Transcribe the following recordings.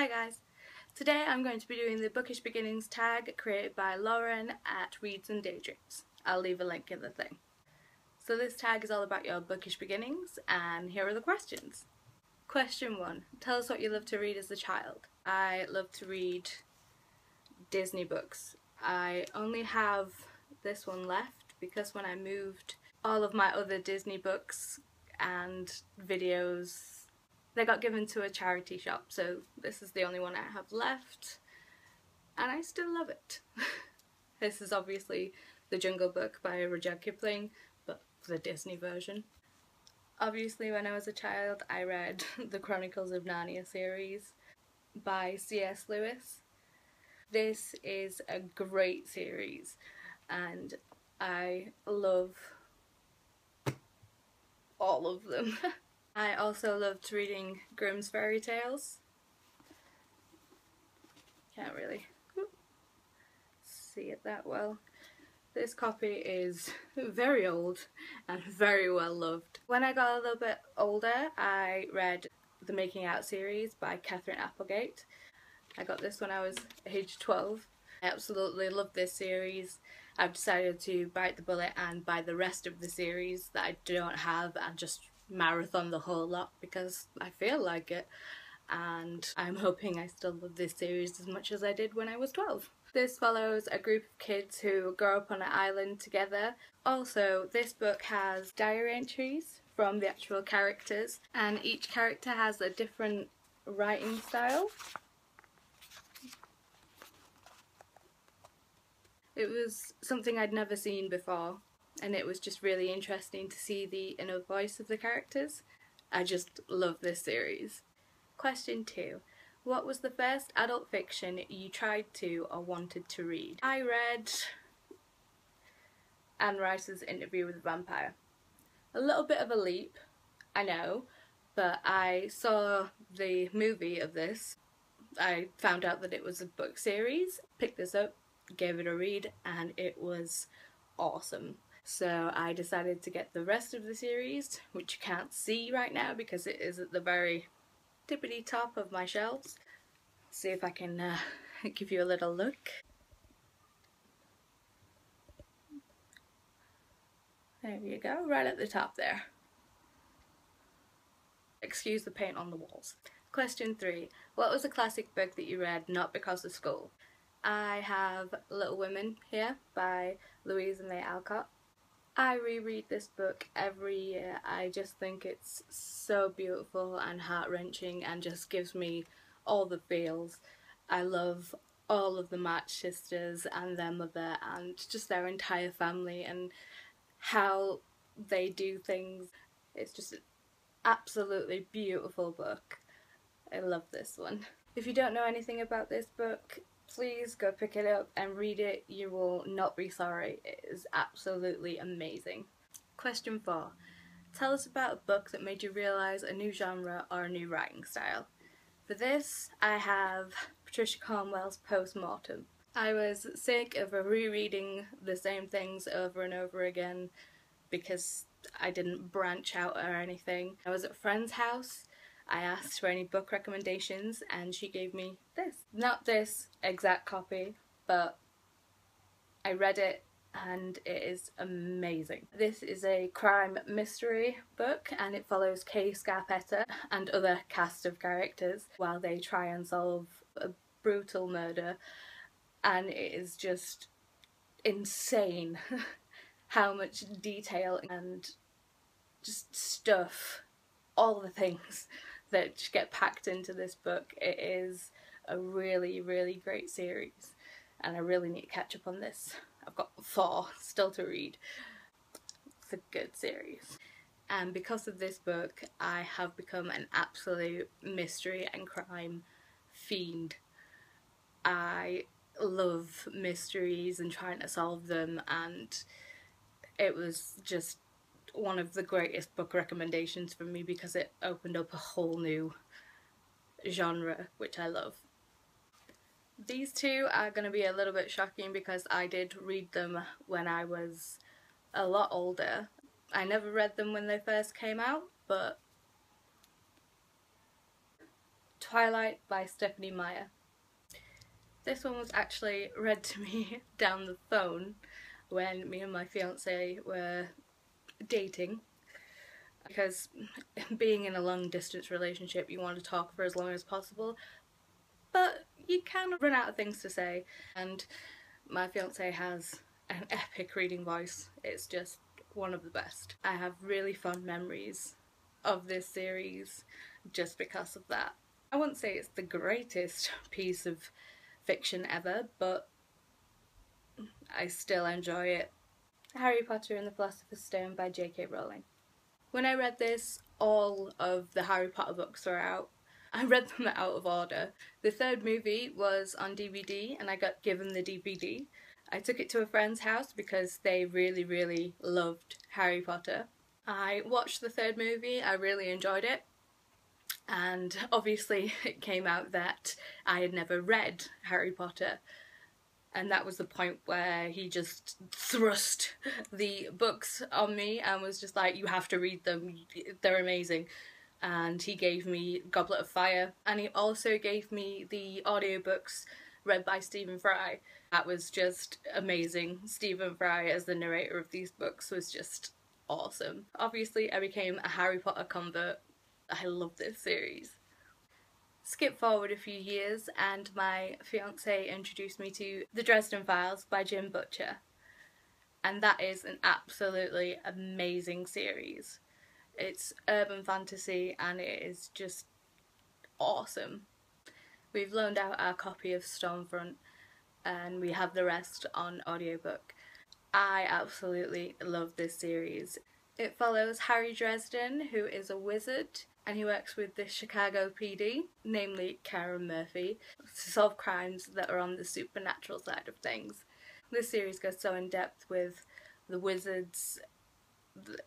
Hi guys! Today I'm going to be doing the Bookish Beginnings tag created by Lauren at Reads and Daydreams. I'll leave a link in the thing. So this tag is all about your bookish beginnings, and here are the questions. Question 1. Tell us what you loved to read as a child. I love to read Disney books. I only have this one left because when I moved, all of my other Disney books and videos, they got given to a charity shop, so this is the only one I have left, and I still love it. This is obviously The Jungle Book by Rudyard Kipling, but the Disney version. Obviously when I was a child I read the Chronicles of Narnia series by C.S. Lewis. This is a great series and I love all of them. I also loved reading Grimm's fairy tales. Can't really see it that well. This copy is very old and very well loved. When I got a little bit older I read the Making Out series by Catherine Applegate. I got this when I was age 12. I absolutely love this series. I've decided to bite the bullet and buy the rest of the series that I don't have and just marathon the whole lot because I feel like it, and I'm hoping I still love this series as much as I did when I was 12. This follows a group of kids who grow up on an island together. Also, this book has diary entries from the actual characters, and each character has a different writing style. It was something I'd never seen before, and it was just really interesting to see the inner voice of the characters. I just love this series. Question 2. What was the first adult fiction you tried to or wanted to read? I read Anne Rice's Interview with a Vampire. A little bit of a leap, I know, but I saw the movie of this. I found out that it was a book series, picked this up, gave it a read, and it was awesome. So I decided to get the rest of the series, which you can't see right now because it is at the very tippity top of my shelves. See if I can give you a little look. There you go, right at the top there. Excuse the paint on the walls. Question 3. What was a classic book that you read not because of school? I have Little Women here by Louisa May Alcott. I reread this book every year. I just think it's so beautiful and heart-wrenching and just gives me all the feels. I love all of the March sisters and their mother and just their entire family and how they do things. It's just an absolutely beautiful book. I love this one. If you don't know anything about this book, please go pick it up and read it. You will not be sorry. It is absolutely amazing. Question 4. Tell us about a book that made you realise a new genre or a new writing style. For this, I have Patricia Cornwell's Postmortem. I was sick of rereading the same things over and over again because I didn't branch out or anything. I was at a friend's house. I asked for any book recommendations and she gave me this. Not this exact copy, but I read it and it is amazing. This is a crime mystery book and it follows Kay Scarpetta and other cast of characters while they try and solve a brutal murder, and it is just insane how much detail and just stuff, all the things that get packed into this book. It is a really, really great series and I really need to catch up on this. I've got 4 still to read. It's a good series. And because of this book I have become an absolute mystery and crime fiend. I love mysteries and trying to solve them, and it was just one of the greatest book recommendations for me because it opened up a whole new genre which I love. These two are going to be a little bit shocking because I did read them when I was a lot older. I never read them when they first came out, but Twilight by Stephanie Meyer. This one was actually read to me down the phone when me and my fiance were dating, because being in a long distance relationship you want to talk for as long as possible, but you can run out of things to say, and my fiance has an epic reading voice. It's just one of the best. I have really fond memories of this series just because of that. I wouldn't say it's the greatest piece of fiction ever, but I still enjoy it. Harry Potter and the Philosopher's Stone by J.K. Rowling. When I read this, all of the Harry Potter books were out. I read them out of order. The third movie was on DVD and I got given the DVD. I took it to a friend's house because they really loved Harry Potter. I watched the third movie, I really enjoyed it, and obviously it came out that I had never read Harry Potter, and that was the point where he just thrust the books on me and was just like, you have to read them, they're amazing. And he gave me Goblet of Fire, and he also gave me the audiobooks read by Stephen Fry. That was just amazing. Stephen Fry as the narrator of these books was just awesome. Obviously I became a Harry Potter convert. I love this series. Skip forward a few years and my fiance introduced me to The Dresden Files by Jim Butcher, and that is an absolutely amazing series. It's urban fantasy and it is just awesome. We've loaned out our copy of Stormfront and we have the rest on audiobook. I absolutely love this series. It follows Harry Dresden, who is a wizard, and he works with the Chicago PD, namely Karen Murphy, to solve crimes that are on the supernatural side of things. This series goes so in depth with the wizards,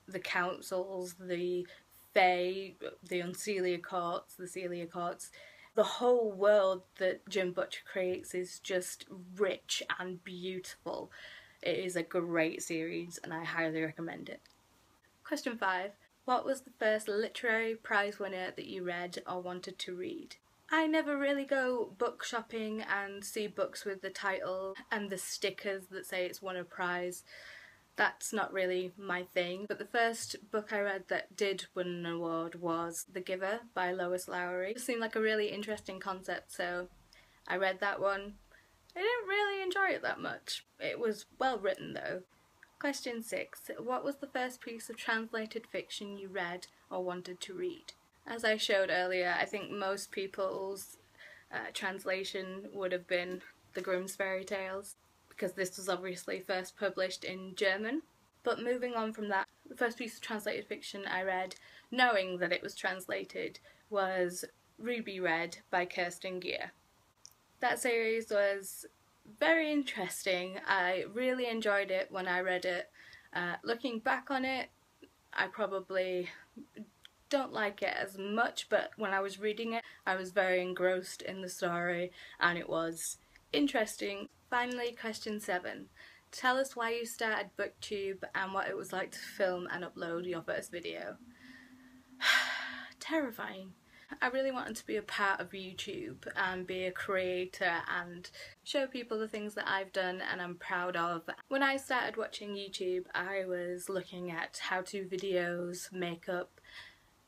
the councils, the Fae, the Unseelia Courts, the Celia Courts. The whole world that Jim Butcher creates is just rich and beautiful. It is a great series and I highly recommend it. Question 5. What was the first literary prize winner that you read or wanted to read? I never really go book shopping and see books with the title and the stickers that say it's won a prize. That's not really my thing, but the first book I read that did win an award was The Giver by Lois Lowry. It seemed like a really interesting concept, so I read that one. I didn't really enjoy it that much. It was well written though. Question 6. What was the first piece of translated fiction you read or wanted to read? As I showed earlier, I think most people's translation would have been the Grimm's Fairy Tales, because this was obviously first published in German. But moving on from that, the first piece of translated fiction I read, knowing that it was translated, was Ruby Red by Kirsten Gier. That series was very interesting. I really enjoyed it when I read it. Looking back on it, I probably don't like it as much, but when I was reading it, I was very engrossed in the story and it was interesting. Finally, question 7. Tell us why you started Booktube and what it was like to film and upload your first video. Terrifying. I really wanted to be a part of YouTube and be a creator and show people the things that I've done and I'm proud of. When I started watching YouTube, I was looking at how-to videos, makeup,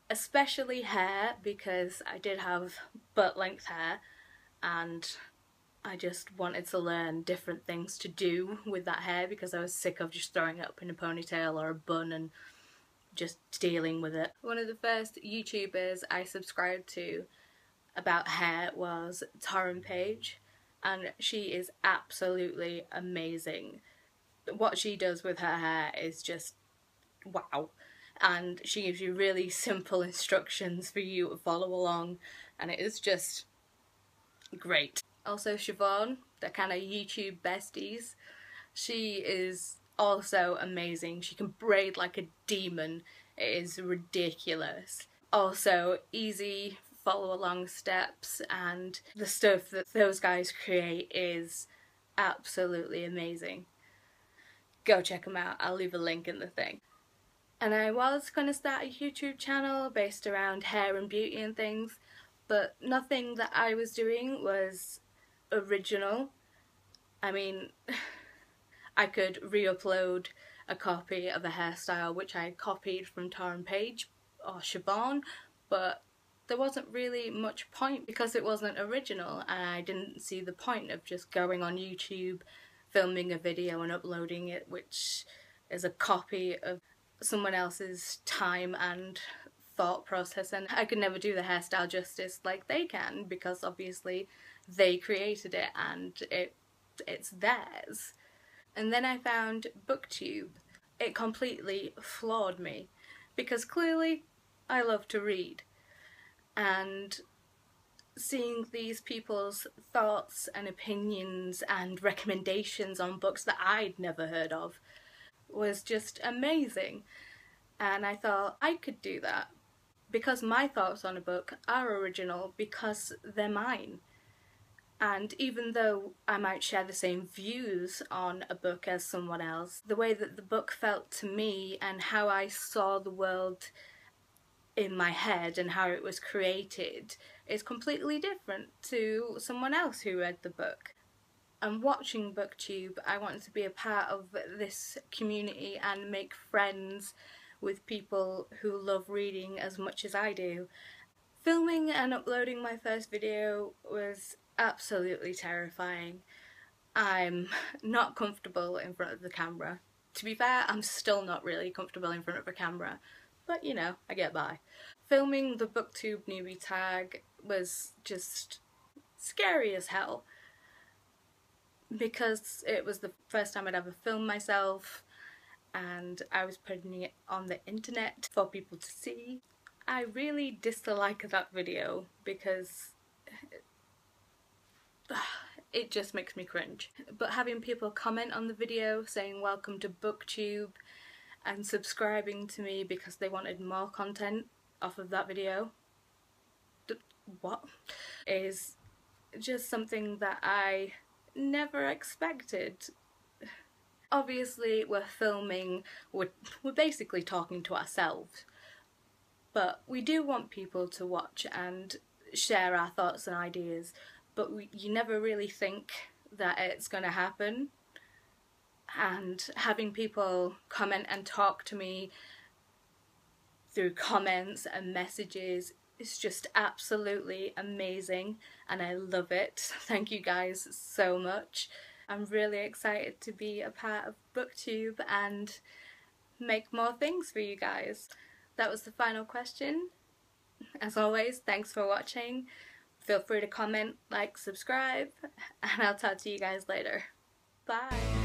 especially hair, because I did have butt-length hair and I just wanted to learn different things to do with that hair because I was sick of just throwing it up in a ponytail or a bun and just dealing with it. One of the first YouTubers I subscribed to about hair was Torrin Page, and she is absolutely amazing. What she does with her hair is just wow, and she gives you really simple instructions for you to follow along and it is just great. Also Siobhan, they're kind of YouTube besties. She is also amazing. She can braid like a demon. It is ridiculous. Also easy follow along steps, and the stuff that those guys create is absolutely amazing. Go check them out. I'll leave a link in the thing. And I was going to start a YouTube channel based around hair and beauty and things, but nothing that I was doing was original. I mean, I could re-upload a copy of a hairstyle which I copied from Tar and Page or Siobhan, but there wasn't really much point because it wasn't original, and I didn't see the point of just going on YouTube, filming a video and uploading it, which is a copy of someone else's time and thought process, and I could never do the hairstyle justice like they can because obviously they created it and it's theirs. And then I found Booktube. It completely floored me because clearly I love to read, and seeing these people's thoughts and opinions and recommendations on books that I'd never heard of was just amazing. And I thought I could do that because my thoughts on a book are original because they're mine. And even though I might share the same views on a book as someone else, the way that the book felt to me and how I saw the world in my head and how it was created is completely different to someone else who read the book. And watching Booktube, I want to be a part of this community and make friends with people who love reading as much as I do. Filming and uploading my first video was absolutely terrifying. I'm not comfortable in front of the camera. To be fair, I'm still not really comfortable in front of a camera, but you know, I get by. Filming the Booktube newbie tag was just scary as hell because it was the first time I'd ever filmed myself and I was putting it on the internet for people to see. I really dislike that video because it just makes me cringe. But having people comment on the video saying welcome to Booktube and subscribing to me because they wanted more content off of that video, what? Is just something that I never expected. Obviously we're filming, we're basically talking to ourselves, but we do want people to watch and share our thoughts and ideas, but you never really think that it's going to happen. And having people comment and talk to me through comments and messages is just absolutely amazing and I love it. Thank you guys so much. I'm really excited to be a part of Booktube and make more things for you guys. That was the final question. As always, thanks for watching. Feel free to comment, like, subscribe, and I'll talk to you guys later. Bye!